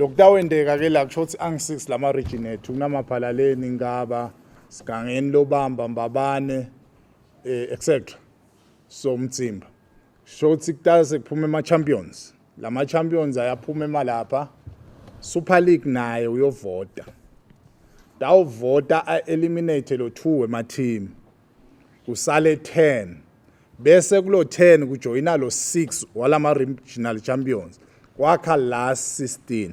lokutawendeka ke la kusho ukuthi angi-6 lama region ethu kunamaphalaleni Ngaba Sigangeni Lobamba Mbabane etc so Mtsimba sho ukuthi kutase kuphume ama champions lama champions ayaphuma emalapha Super League naye uyovota dawuvota eliminate lo 2 wema team kusale 10 bese kulo 10 kujoyina lo 6 walama regional champions kwakha last 16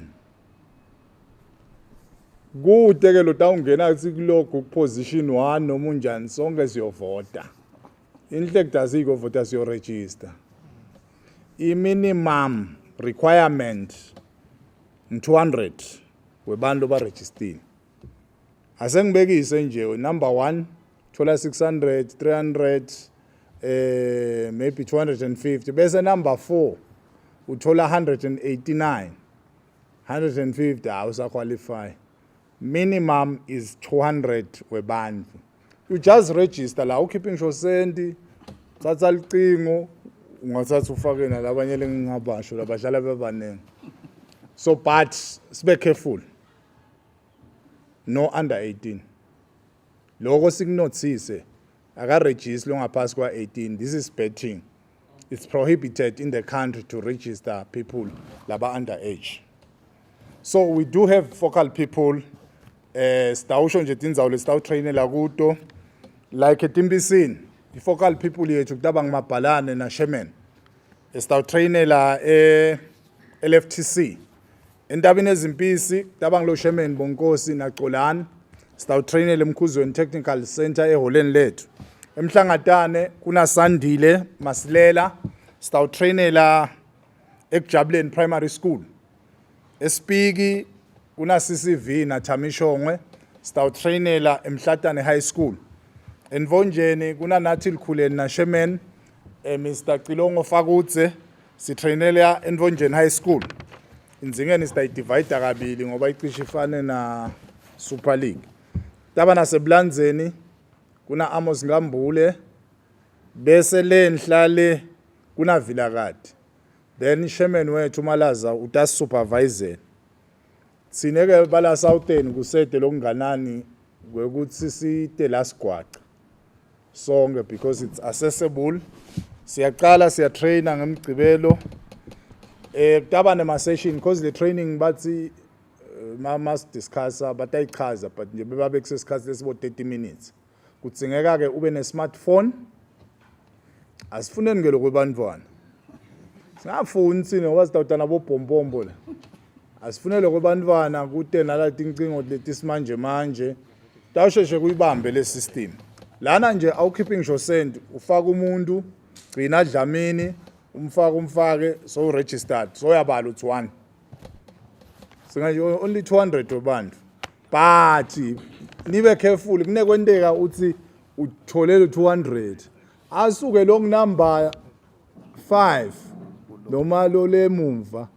kude ke lo tawungena kuthi kulogo position 1 noma unjani sonke siyovota inhle kudazi ikovota siyo register I minimum requirement 200 webantu ba register asengibekise nje number 1 thola 600 300 maybe 250 bese number 4 uthola 189 150 awusa qualify minimum is 200 webantu you just register la ukeeping show sendi thatha licingo ungathatha ufake nalabanye lengingabasho labadlala bebanengi so but sibe careful no under 18 lokho sikunothise aka register longaphasi kwa 18 this is betting it's prohibited in the country to register people laba underage so we do have focal people sitawusho nje tindzawo lesitawu trainela kuto like eTimbisini focal people yethu kutaba ngimabhalane na Sherman sitawu trainela LFTC entabeni ezimpisi kutaba ngilo Sherman Bonkosi na Xolani sitawu trainela eMkhuzweni Technical Center eholeni lethu emhlangatane kuna Sandile Masilela sitawu trainela eKujabuleni Primary School eSpiki kuna CCV na Thamishongwe sitawu trainela eMhlatane High School envonjeni kuna nathi likhuleni na Sherman Mr Cilongo Fakutse si trainela envonjeni High School inzingeni sita divide kabili ngoba icishe ifane na Super League taba naseBlanzeni kuna Amos Ngambule bese lenhlale kuna Vilakati then Sherman wethu Malaza uta supervisor sineke bala Southern kusede lokunganani kwekuthi site la sigwaqa sonke because it's accessible siyaqala siya trainer ngemgcibelo kutaba nema session because the training bathi must discuss batayichaza but nje bebabe kusesikhathi lesibo 30 minutes kudzingeka ke ube ne smartphone asifuneni ke lokwebantwana singafuni sine ngoba sitawutana bobombombo la asifunele kwebantwana kude nala tincingo leti simanje manje tawusheshe kuyibambe le system lana nje awukeeping show send ufaka umuntu gcina Dlamini umfake so registered so yabala uthi 1 singaje only 200 wabantu but nibe careful kunekwenteka uthi utholele 200 asuke long number 5 noma lo lemumva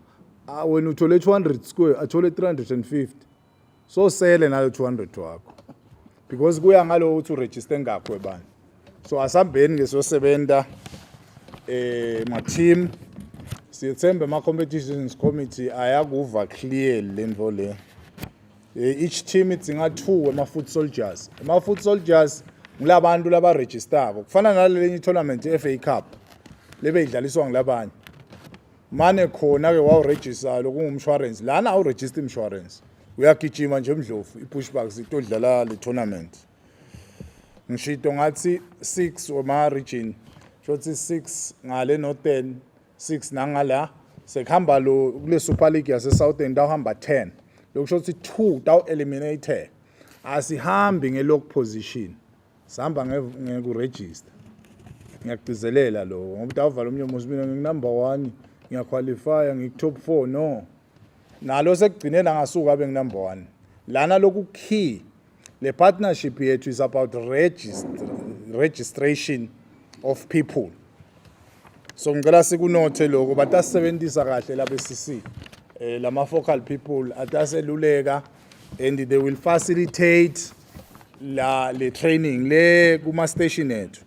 wena uthole 200 square athole 350 so sele nalo 200 wakho because kuya ngalo uthi uregister ngakho ebani so asambeni ngesosebenza ma team siyethemba ama competitions committee ayakuva clear lento le each team idzinga 2 wema foot soldiers ngilabantu laba register kufana nalelenye tournament FA Cup lebe idlaliswa ngilabanye mane khona ke wawu register lokungumshwarensi lana awu register insurance uyagijima nje emdlovu ipushbacks itodlala le tournament ngishito ngathi 6 wema region shothi 6 ngale no 10 6 nangala sekuhamba lo kule Super League yase Southern dawuhamba 10 lokushothi 2 dawu eliminate asihambi ngelock position sihamba ngeku register ngiyagcizelela lo ngoba dawuvala umnyomo sibini nginumber 1 ngiyaqualify ngikutop 4 no nalo sekugcinela ngasuka abe nginumber 1 lana loku key le partnership yethu is about registration of people so ngicela sikunothe lokho batasebenzisa kahle la BCC lama focal people ataseluleka and they will facilitate le training le kuma station ethu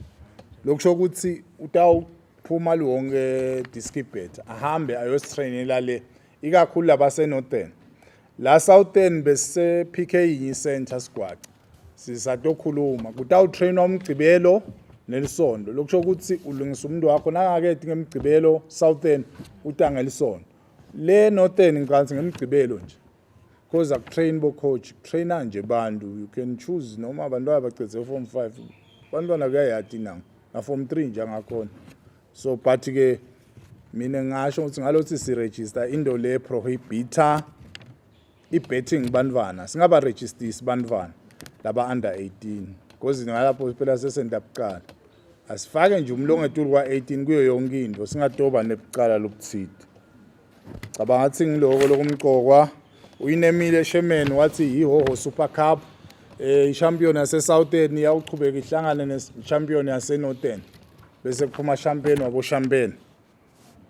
lokusho ukuthi utawuphuma lonke diskibet ahambe ayostrainela le ikakhulu labase Northern La Southern bese PK yinye center squad sisatokhuluma kutawutrainwa uMgcibelo neLisondo lokusho ukuthi ulungisa umuntu wakho nangake ngeMgcibelo Southern utangeLisondo le Northern ngicansi ngeMgcibelo nje because akutrain bo coach trainer nje bantu you can choose noma abantu abacedze form 5 bantwana kuyayati na form 3 nje ngakhona so but ke mina ngasho ukuthi ngalothi si register into le prohibita i-betting bantwana singaba register isibantwana laba under 18 because ngalapho phela sesenda bucala asifake nje umlongo etulu kwa 18 kuyo yonke into singadoba nebucala lobuthide cabanga ngathi ngiloko lokumqokwa uyinemile Sherman wathi yihoho Super Cup i-champion yase Southern yawuchubeka ihlangane ne-champion yase Northern bese kuphuma champion wabo champion